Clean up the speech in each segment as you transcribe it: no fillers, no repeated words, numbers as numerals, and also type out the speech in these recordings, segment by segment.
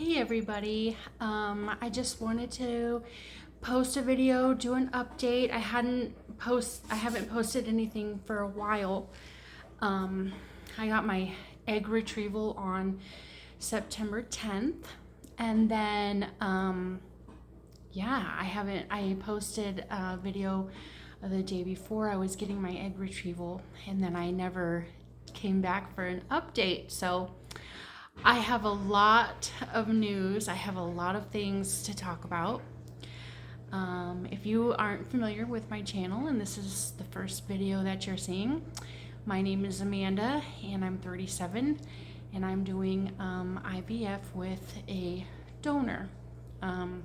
Hey everybody, I just wanted to post a video, do an update. I haven't posted anything for a while. I got my egg retrieval on September 10th, and then I posted a video the day before I was getting my egg retrieval, and then I never came back for an update. So I have a lot of news. I have a lot of things to talk about. If you aren't familiar with my channel and this is the first video that you're seeing, my name is Amanda and I'm 37 and I'm doing IVF with a donor. I'm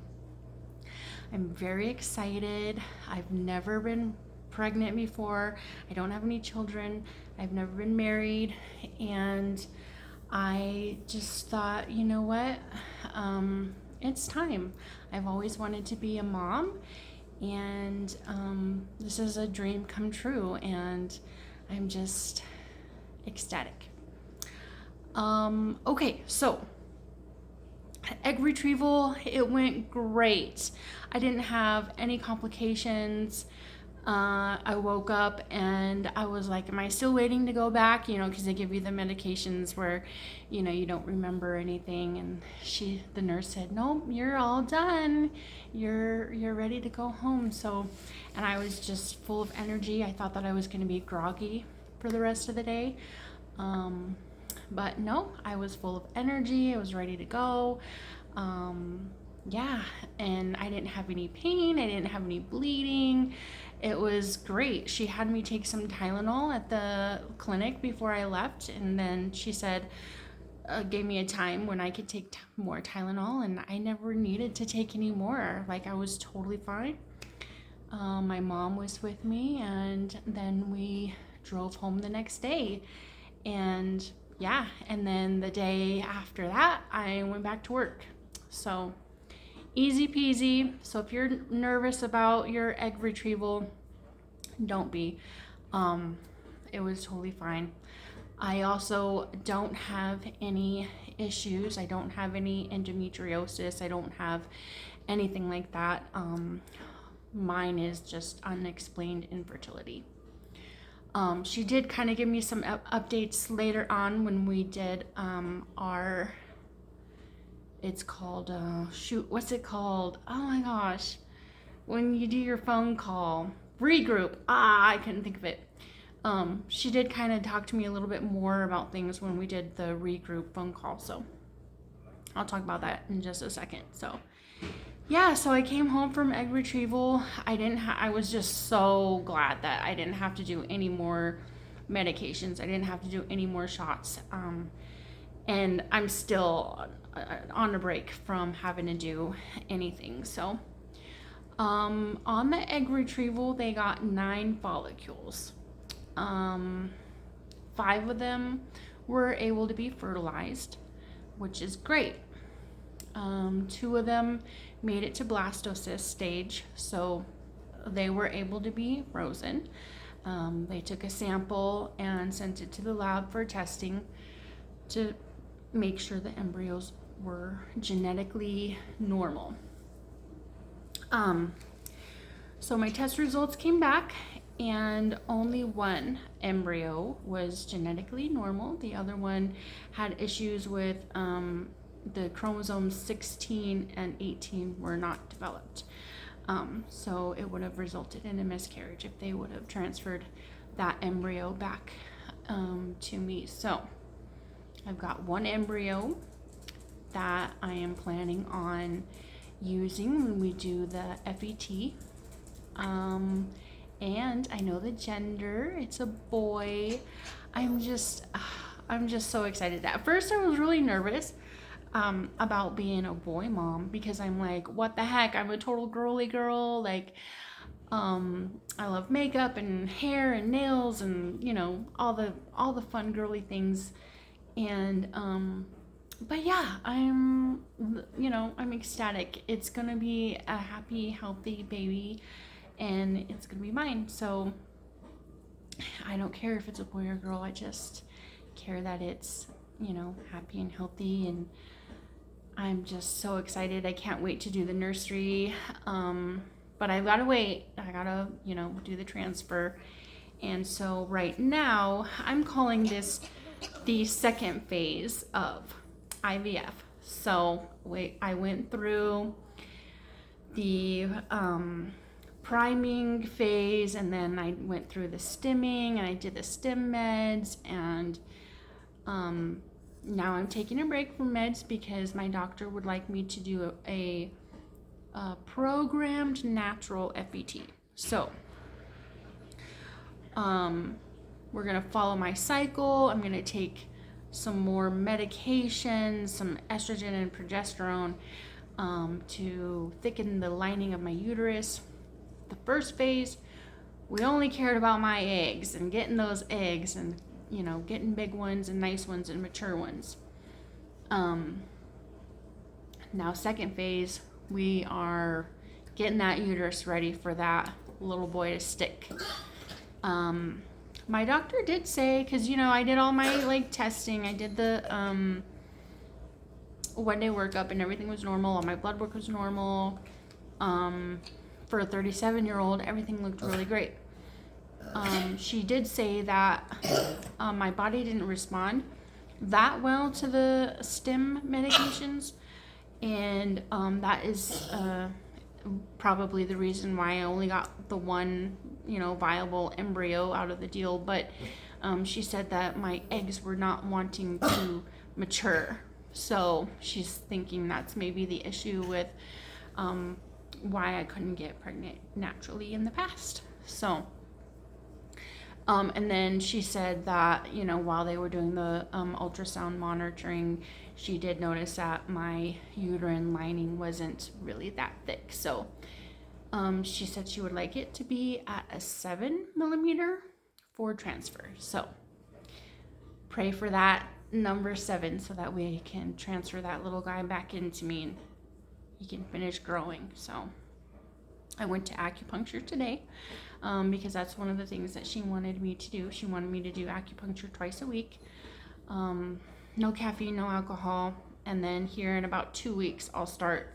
very excited. I've never been pregnant before. I don't have any children. I've never been married, and I just thought, you know what? It's time. I've always wanted to be a mom, and this is a dream come true, and I'm just ecstatic. Okay, so egg retrieval, it went great. I didn't have any complications. I woke up and I was like, am I still waiting to go back? Because they give you the medications where, you don't remember anything. And the nurse said, no, you're all done. You're ready to go home. So, and I was just full of energy. I thought that I was going to be groggy for the rest of the day. But no, I was full of energy. I was ready to go. And I didn't have any pain. I didn't have any bleeding. It was great. She had me take some Tylenol at the clinic before I left, and then she said, gave me a time when I could take more Tylenol, and I never needed to take any more. Like, I was totally fine. My mom was with me, and then we drove home the next day. And then the day after that, I went back to work. So easy peasy. So if you're nervous about your egg retrieval, don't be. It was totally fine. I also don't have any issues. I don't have any endometriosis. I don't have anything like that. Mine is just unexplained infertility. She did kind of give me some updates later on when we did it's called, what's it called? Oh my gosh. When you do your phone call, regroup. I couldn't think of it. She did kind of talk to me a little bit more about things when we did the regroup phone call. So I'll talk about that in just a second. So I came home from egg retrieval. I was just so glad that I didn't have to do any more medications. I didn't have to do any more shots. And I'm still on a break from having to do anything. So on the egg retrieval, they got 9 follicles. 5 of them were able to be fertilized, which is great. 2 of them made it to blastocyst stage, so they were able to be frozen. They took a sample and sent it to the lab for testing to make sure the embryos were genetically normal. So my test results came back, and only 1 embryo was genetically normal. The other one had issues with the chromosomes 16 and 18 were not developed. So it would have resulted in a miscarriage if they would have transferred that embryo back to me. So I've got 1 embryo that I am planning on using when we do the FET. And I know the gender, it's a boy. I'm just so excited. At first I was really nervous about being a boy mom, because I'm like, what the heck? I'm a total girly girl. Like, I love makeup and hair and nails and, all the fun girly things. And but yeah, I'm ecstatic. It's gonna be a happy, healthy baby, and it's gonna be mine. So I don't care if it's a boy or girl. I just care that it's happy and healthy, and I'm just so excited. I can't wait to do the nursery. But I've got to wait. I got to, do the transfer. And so right now, I'm calling this the second phase of IVF. So I went through the priming phase, and then I went through the stimming, and I did the stim meds, and now I'm taking a break from meds because my doctor would like me to do a programmed natural FET. So we're gonna follow my cycle. I'm gonna take some more medication, some estrogen and progesterone to thicken the lining of my uterus. The first phase, we only cared about my eggs and getting those eggs and getting big ones and nice ones and mature ones. Now second phase, we are getting that uterus ready for that little boy to stick. My doctor did say, because I did all my testing, I did the 1-day workup and everything was normal, all my blood work was normal. For a 37-year-old, everything looked really great. She did say that my body didn't respond that well to the stim medications, and that is probably the reason why I only got the one viable embryo out of the deal. But she said that my eggs were not wanting to mature, so she's thinking that's maybe the issue with why I couldn't get pregnant naturally in the past. So and then she said that while they were doing the ultrasound monitoring, she did notice that my uterine lining wasn't really that thick. So she said she would like it to be at a 7 millimeter for transfer. So pray for that number 7 so that we can transfer that little guy back into me and he can finish growing. So I went to acupuncture today because that's one of the things that she wanted me to do. She wanted me to do acupuncture twice a week. No caffeine, no alcohol. And then here in about 2 weeks, I'll start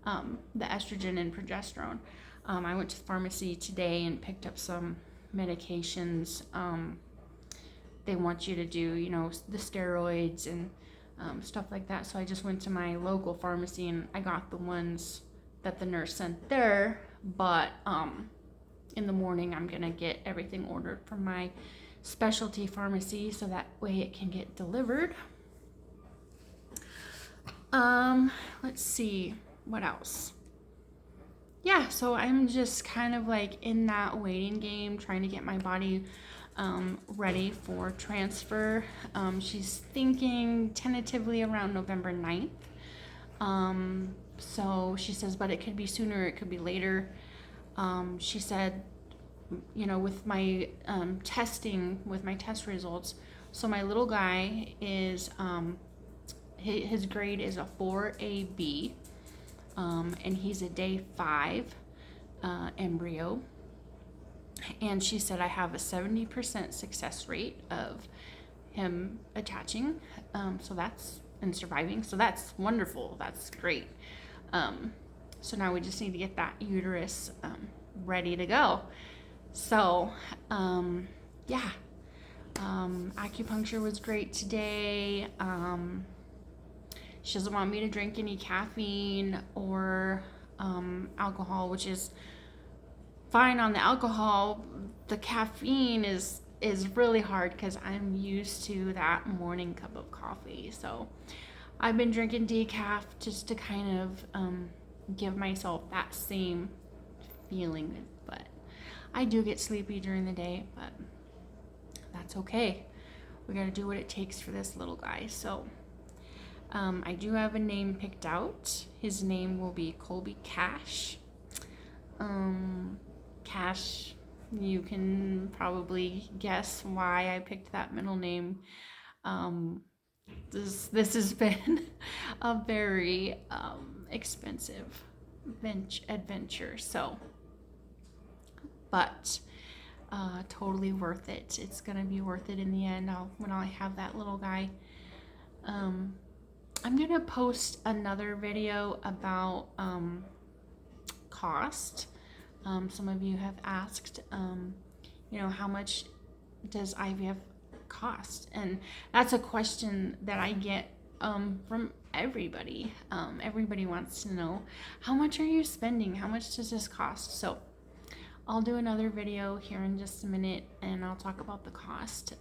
the estrogen and progesterone. I went to the pharmacy today and picked up some medications. They want you to do, the steroids and stuff like that. So I just went to my local pharmacy and I got the ones that the nurse sent there. But in the morning, I'm going to get everything ordered from my specialty pharmacy so that way it can get delivered. Let's see, what else? Yeah, so I'm just kind of in that waiting game, trying to get my body ready for transfer. She's thinking tentatively around November 9th. So she says, but it could be sooner, it could be later. She said, with my testing, with my test results, so my little guy is, his grade is a 4AB, and he's a day 5 embryo. And she said I have a 70% success rate of him attaching, and surviving. So that's wonderful. That's great. So now we just need to get that uterus ready to go. So, acupuncture was great today. She doesn't want me to drink any caffeine or alcohol, which is fine on the alcohol. The caffeine is really hard because I'm used to that morning cup of coffee. So I've been drinking decaf just to kind of give myself that same feeling. But I do get sleepy during the day, but that's okay. We got to do what it takes for this little guy. So I do have a name picked out. His name will be Colby Cash. Cash, you can probably guess why I picked that middle name. This has been a very expensive adventure. So, but totally worth it. It's gonna be worth it in the end. When I have that little guy. I'm gonna post another video about cost. Some of you have asked, how much does IVF cost? And that's a question that I get from everybody. Everybody wants to know, how much are you spending? How much does this cost? So I'll do another video here in just a minute, and I'll talk about the cost.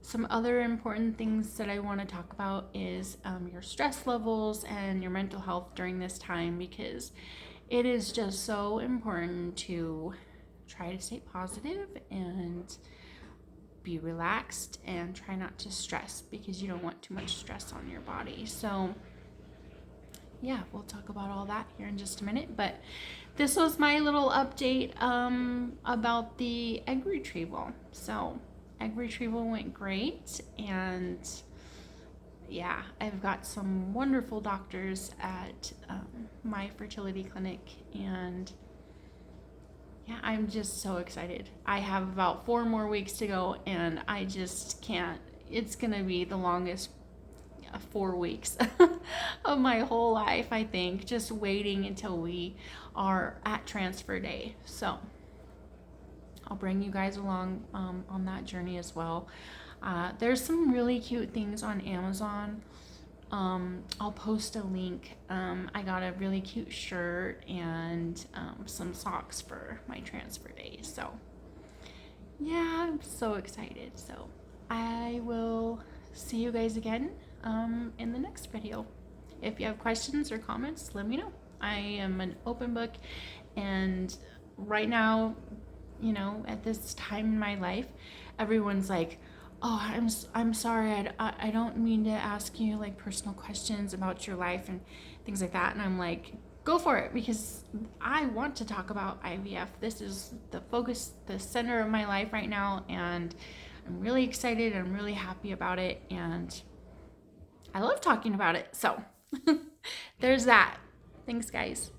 Some other important things that I want to talk about is your stress levels and your mental health during this time, because it is just so important to try to stay positive and be relaxed and try not to stress, because you don't want too much stress on your body. So yeah, we'll talk about all that here in just a minute. But this was my little update about the egg retrieval. So egg retrieval went great, and yeah, I've got some wonderful doctors at my fertility clinic, and yeah, I'm just so excited. I have about 4 more weeks to go, and I just can't. It's gonna be the longest 4 weeks of my whole life, I think, just waiting until we are at transfer day. So I'll bring you guys along on that journey as well. There's some really cute things on Amazon. I'll post a link. I got a really cute shirt and some socks for my transfer day. So yeah, I'm so excited. So I will see you guys again in the next video. If you have questions or comments, let me know. I am an open book, and right now, at this time in my life, everyone's like, oh, I'm sorry, I don't mean to ask you like personal questions about your life and things like that. And I'm like, go for it, because I want to talk about IVF. This is the focus, the center of my life right now, and I'm really excited. I'm really happy about it, and I love talking about it. So there's that. Thanks, guys.